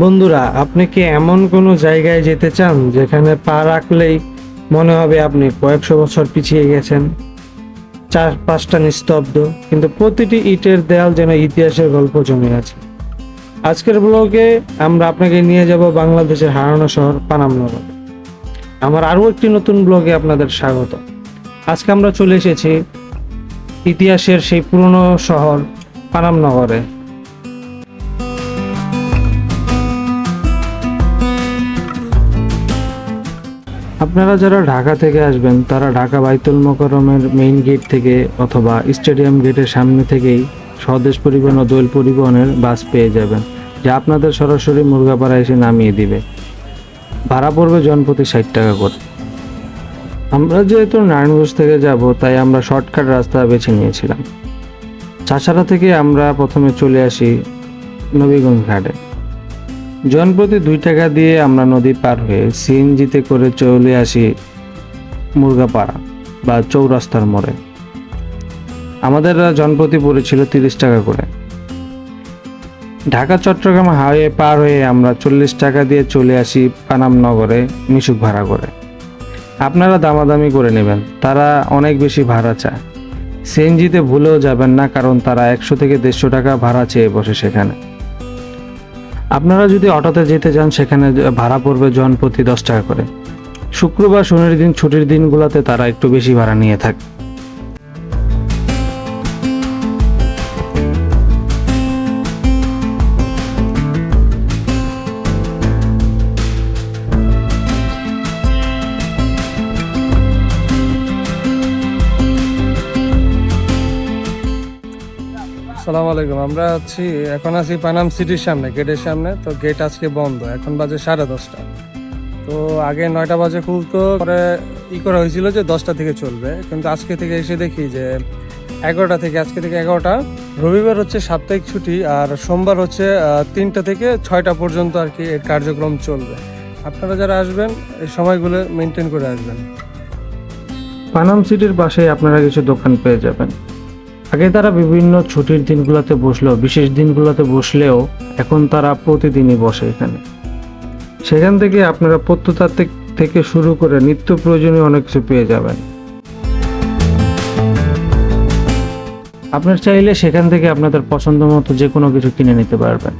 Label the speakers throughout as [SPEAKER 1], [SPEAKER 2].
[SPEAKER 1] বন্ধুরা, আপনি কি এমন কোনো জায়গায় যেতে চান যেখানে পা রাখলেই মনে হবে আপনি কয়েকশো বছর পিছিয়ে গেছেন? চারপাশটা নিস্তব্ধ, কিন্তু প্রতিটি ইটের দেয়াল যেন ইতিহাসের গল্প জমে আছে। আজকের ব্লগে আমরা আপনাকে নিয়ে যাব বাংলাদেশের হারানো শহর পানামনগর। আমার আরও একটি নতুন ব্লগে আপনাদের স্বাগত। আজকে আমরা চলে এসেছি ইতিহাসের সেই পুরনো শহর পানামনগরে। আপনারা যারা ঢাকা থেকে আসবেন তারা ঢাকা বাইতুল মোকাররমের মেইন গেট থেকে অথবা স্টেডিয়াম গেটের সামনে থেকেই স্বদেশ পরিবহন ও দোয়েল পরিবহনের বাস পেয়ে যাবেন, যা আপনাদের সরাসরি মুরগাপাড়া এসে নামিয়ে দিবে। ভাড়া পড়বে জনপ্রতি 60 টাকা করে। আমরা যেহেতু নারায়ণগঞ্জ থেকে যাব, তাই আমরা শর্টকাট রাস্তা বেছে নিয়েছিলাম। চাষারা থেকে আমরা প্রথমে চলে আসি নবীগঞ্জ ঘাটে। জনপ্রতি 2 টাকা দিয়ে আমরা নদী পার হয়ে সিএনজিতে করে চলে আসি মুরগাপাড়া বা চৌরাস্তার মোড়ে। আমাদের জনপ্রতি পড়েছিল 30 টাকা করে। ঢাকা চট্টগ্রাম হাইওয়ে পার হয়ে আমরা 40 টাকা দিয়ে চলে আসি পানামনগরে মিশুক ভাড়া করে। আপনারা দামাদামি করে নেবেন, তারা অনেক বেশি ভাড়া চায়। সিএনজিতে ভুলেও যাবেন না, কারণ তারা 100 থেকে 150 টাকা ভাড়া চেয়ে বসে সেখানে। আপনারা যদি অটোতে যেতে চান, সেখানে ভাড়া পড়বে জনপ্রতি 10 টাকা করে। শুক্রবার শনির দিন ছুটির দিনগুলোতে তারা একটু বেশি ভাড়া নিয়ে থাকে।
[SPEAKER 2] আসসালামু আলাইকুম। আমরা এখন আছি পানাম সিটির সামনে, গেটের সামনে। তো গেট আজকে বন্ধ, এখন বাজে 10:30। তো আগে 9টা বাজে খুলতো, পরে করা হয়েছিল যে 10টা থেকে চলবে, কিন্তু আজকে থেকে এসে দেখি যে 11টা থেকে, আজকে থেকে 11টা। রবিবার হচ্ছে সাপ্তাহিক ছুটি, আর সোমবার হচ্ছে 3টা থেকে 6টা পর্যন্ত আর কি এর কার্যক্রম চলবে। আপনারা যারা আসবেন এই সময়গুলো মেনটেন করে আসবেন।
[SPEAKER 1] পানাম সিটির পাশে আপনারা কিছু দোকান পেয়ে যাবেন। আগে তারা বিভিন্ন ছুটির দিনগুলোতে বসলেও, বিশেষ দিনগুলোতে বসলেও এখন তারা প্রতিদিনই বসে এখানে। সেখান থেকে আপনারা প্রত্নতাত্ত্বিক থেকে শুরু করে নিত্য প্রয়োজনীয় অনেক কিছু পেয়ে যাবেন। আপনার চাইলে সেখান থেকে আপনাদের পছন্দ মতো যে কোনো কিছু কিনে নিতে পারবেন।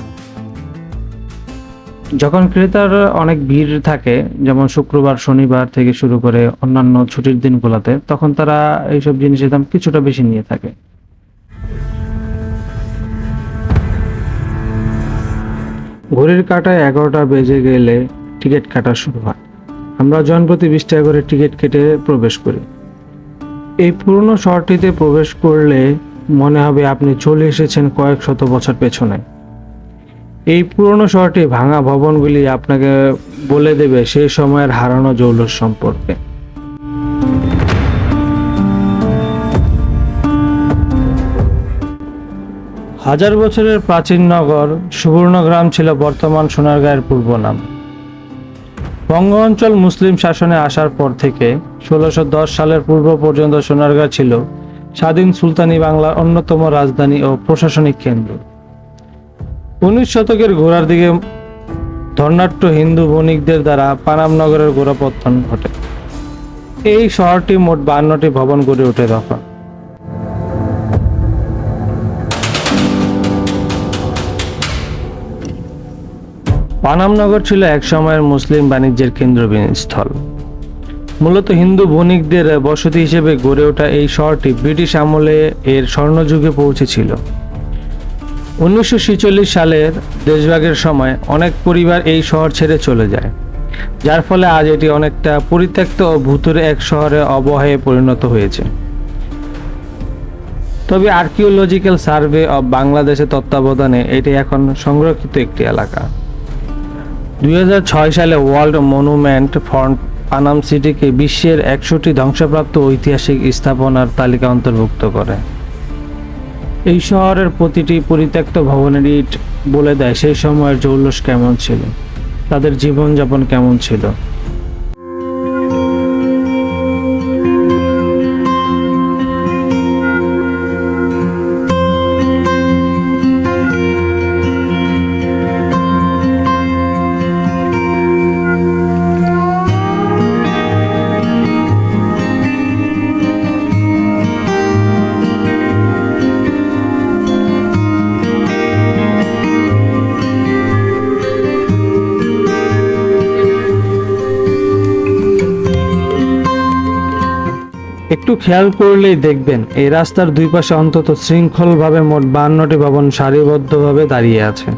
[SPEAKER 1] যখন ক্রেতার অনেক ভিড় থাকে, যেমন শুক্রবার শনিবার থেকে শুরু করে অন্যান্য ছুটির দিনগুলোতে, তখন তারা এইসব জিনিসের দাম কিছুটা বেশি নিয়ে থাকে। ঘড়ির কাঁটায় 11টা বেজে গেলে টিকিট কাটা শুরু হয়। আমরা জনপ্রতি 20 টাকা করে টিকিট কেটে প্রবেশ করি। এই পুরনো শহরটিতে প্রবেশ করলে মনে হবে আপনি চলে এসেছেন কয়েক শত বছর পেছনে। এই পুরনো শহরটি ভাঙা ভবনগুলি আপনাকে বলে দেবে সেই সময়ের হারানো জৌলুস সম্পর্কে। হাজার বছরের প্রাচীন নগর সুবর্ণগ্রাম ছিল বর্তমান সোনারগাঁয়ের পূর্ব নাম। বঙ্গ অঞ্চল মুসলিম শাসনে আসার পর থেকে 1610 সালের পূর্ব পর্যন্ত সোনারগাঁ ছিল স্বাধীন সুলতানি বাংলার অন্যতম রাজধানী ও প্রশাসনিক কেন্দ্র। 19 শতকের গোড়ার দিকে ধর্নাঢ্য হিন্দু বণিকদের দ্বারা পানামনগরের গোড়াপত্তন ঘটে। এই শহরটি মোট 52টি ভবন গড়ে ওঠে তখন। পানামনগর ছিল এক সময়ের মুসলিম বাণিজ্যের কেন্দ্রস্থল। মূলত হিন্দু বণিকদের বসতি হিসেবে গড়ে ওঠা এই শহরটি ব্রিটিশ আমলে এর স্বর্ণযুগে পৌঁছেছিল। 1946 সালের দেশভাগের সময় অনেক পরিবার এই শহর ছেড়ে চলে যায়, যার ফলে আজ এটি অনেকটা পরিত্যক্ত ও ভুতুড়ে এক শহরে অবহেয়ে পরিণত হয়েছে। তবে আর্কিওলজিক্যাল সার্ভে অব বাংলাদেশের তত্ত্বাবধানে এটি এখন সংরক্ষিত একটি এলাকা। 2006 সালে ওয়ার্ল্ড মনুমেন্ট ফর পানাম সিটিকে বিশ্বের 100টি ধ্বংসপ্রাপ্ত ঐতিহাসিক স্থাপনার তালিকা অন্তর্ভুক্ত করে। এই শহরের প্রতিটি পরিত্যক্ত ভবনের ইট বলে দেয় সেই সময়ের জৌলুস কেমন ছিল, তাদের জীবনযাপন কেমন ছিল। একটু খেয়াল করলেই দেখবেন এই রাস্তার দুই পাশে অন্তত শৃঙ্খলভাবে মোট 52টি ভবন সারিবদ্ধভাবে দাঁড়িয়ে আছে।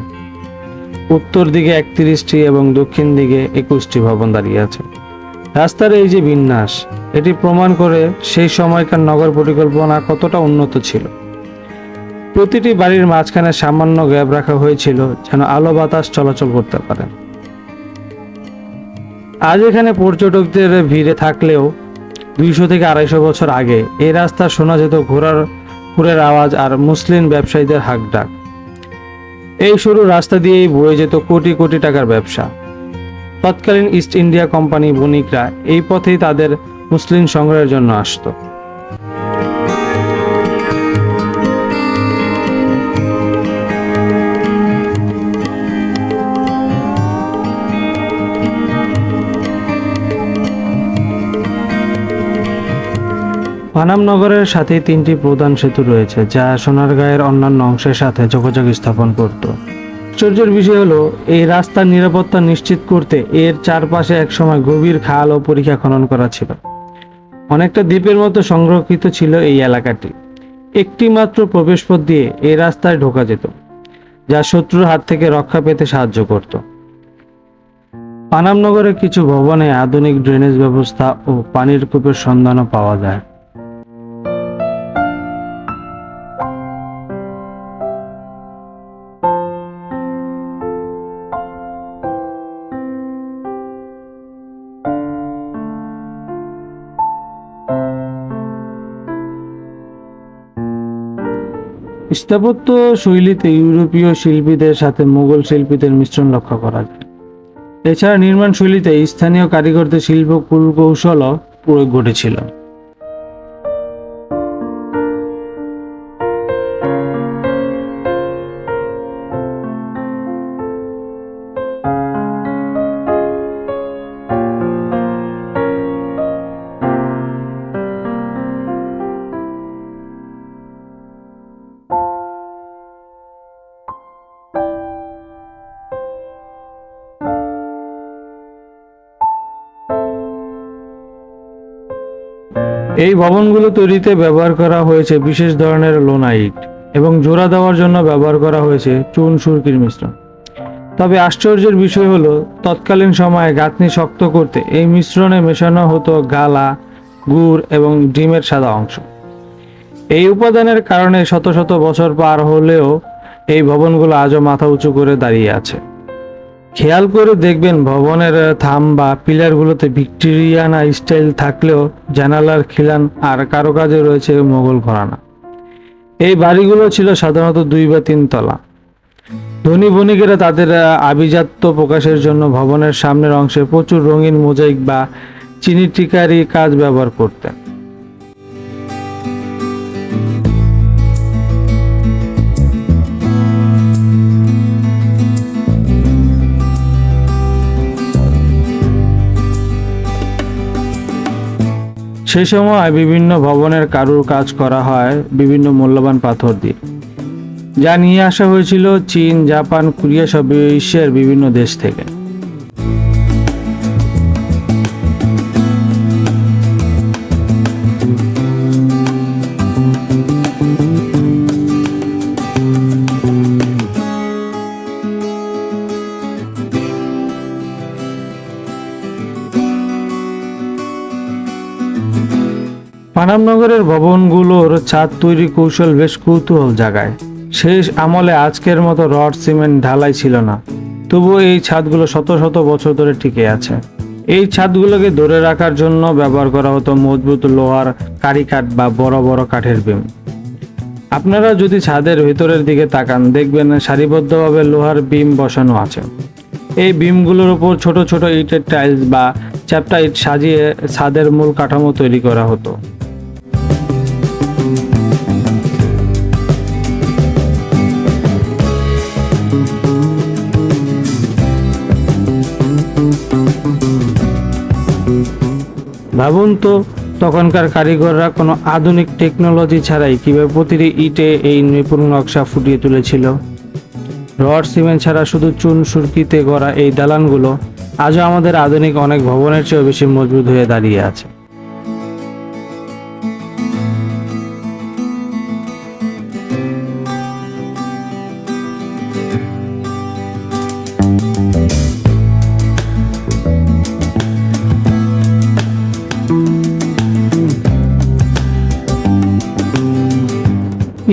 [SPEAKER 1] উত্তর দিকে 31টি এবং দক্ষিণ দিকে 21টি ভবন দাঁড়িয়ে আছে। রাস্তার এই যে বিন্যাস, এটি প্রমাণ করে সেই সময়কার নগর পরিকল্পনা কতটা উন্নত ছিল। প্রতিটি বাড়ির মাঝখানে সামান্য গ্যাপ রাখা হয়েছিল যেন আলো বাতাস চলাচল করতে পারে। আজ এখানে পর্যটকদের ভিড়ে থাকলেও 200 থেকে 250 বছর আগে এই রাস্তা শোনা যেত ঘোড়ার আওয়াজ আর মুসলিম ব্যবসায়ীদের হাঁকডাক। এই সরু রাস্তা দিয়েই বয়ে যেত কোটি কোটি টাকার ব্যবসা। তৎকালীন ইস্ট ইন্ডিয়া কোম্পানি বণিকরা এই পথেই তাদের মুসলিম সংগ্রহের জন্য আসতো। পানাম নগরের সাথে 3টি প্রধান সেতু রয়েছে যা সোনারগাঁয়ের অন্যান্য অংশের সাথে যোগাযোগ স্থাপন করত। আশ্চর্যের বিষয় হলো এই রাস্তার নিরাপত্তা নিশ্চিত করতে এর চারপাশে একসময় গভীর খাল ও পরিখা খনন করা ছিল। অনেকটা দ্বীপের মতো সংরক্ষিত ছিল এই এলাকাটি। একটি মাত্র প্রবেশপথ দিয়ে এই রাস্তায় ঢোকা যেত, যা শত্রুর হাত থেকে রক্ষা পেতে সাহায্য করত। পানাম নগরের কিছু ভবনে আধুনিক ড্রেনেজ ব্যবস্থা ও পানির কূপের সন্ধানও পাওয়া যায়। স্থাপত্য শৈলীতে ইউরোপীয় শিল্পীদের সাথে মুঘল শিল্পীদের মিশ্রণ লক্ষ্য করা যায়। এছাড়া নির্মাণ শৈলীতে স্থানীয় কারিগরদের শিল্প কৌশলও প্রয়োগ ঘটেছিল। এই ভবনগুলো তৈরিতে ব্যবহার করা হয়েছে বিশেষ ধরনের লোনা ইট এবং জোড়া দেওয়ার জন্য ব্যবহার করা হয়েছে চুন সুরকির মিশ্রণ। তবে আশ্চর্যের বিষয় হলো তৎকালীন সময়ে গাঁথনি শক্ত করতে এই মিশ্রণে মেশানো হতো গালা, গুড় এবং ডিমের সাদা অংশ। এই উপাদানের কারণে শত শত বছর পার হলেও এই ভবনগুলো আজও মাথা উঁচু করে দাঁড়িয়ে আছে। খেয়াল করে দেখবেন ভবনের থাম বা পিলারগুলোতে ভিক্টোরিয়ানা স্টাইল থাকলেও জানালার খিলান আর কারুকাজে রয়েছে মোগল ঘরানা। এই বাড়িগুলো ছিল সাধারণত 2 বা 3 তলা। ধনী বণিকেরা তাদের আভিজাত্য প্রকাশের জন্য ভবনের সামনের অংশে প্রচুর রঙিন মোজাইক বা চিনি টিকারি কাজ ব্যবহার করতেন। সেই সময় বিভিন্ন ভবনের কারুর কাজ করা হয় বিভিন্ন মূল্যবান পাথর দিয়ে, যা নিয়ে আসা হয়েছিল চীন, জাপান, কোরিয়া সহ বিশ্বের বিভিন্ন দেশ থেকে। পানাম নগরের ভবনগুলোর ছাদ তৈরি কৌশল বেশ কৌতূহল জাগায়। শেষ আমলে আজকের মতো রড, সিমেন্ট, ঢালাই ছিল না, তবুও এই ছাদগুলো শত শত বছর ধরে টিকে আছে। এই ছাদগুলোকে ধরে রাখার জন্য ব্যবহার করা হতো মজবুত লোহার কারিকাঠ বা বড় বড় কাঠের বিম। আপনারা যদি ছাদের ভেতরের দিকে তাকান দেখবেন সারিবদ্ধভাবে লোহার বিম বসানো আছে। এই বিমগুলোর উপর ছোট ছোট ইটের টাইলস বা চ্যাপ্টা ইট সাজিয়ে ছাদের মূল কাঠামো তৈরি করা হতো। ভাবুন তো তখনকার কারিগররা কোনো আধুনিক টেকনোলজি ছাড়াই কিভাবে প্রতিটি ইটে এই নিপুণ নকশা ফুটিয়ে তুলেছিল। রড, সিমেন্ট ছাড়া শুধু চুন সুরকিতে গড়া এই দালানগুলো আজও আমাদের আধুনিক অনেক ভবনের চেয়েও বেশি মজবুত হয়ে দাঁড়িয়ে আছে।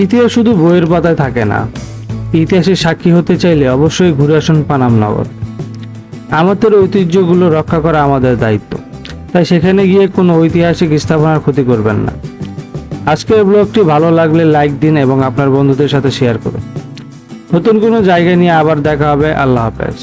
[SPEAKER 1] ইতিহাস শুধু বইয়ের পাতায় থাকে না। ইতিহাসের সাক্ষী হতে চাইলে অবশ্যই ঘুরে আসুন পানাম নগর। আমাদের ঐতিহ্যগুলো রক্ষা করা আমাদের দায়িত্ব, তাই সেখানে গিয়ে কোনো ঐতিহাসিক স্থাপনার ক্ষতি করবেন না। আজকের ব্লগটি ভালো লাগলে লাইক দিন এবং আপনার বন্ধুদের সাথে শেয়ার করুন। নতুন কোনো জায়গা নিয়ে আবার দেখা হবে। আল্লাহ হাফেজ।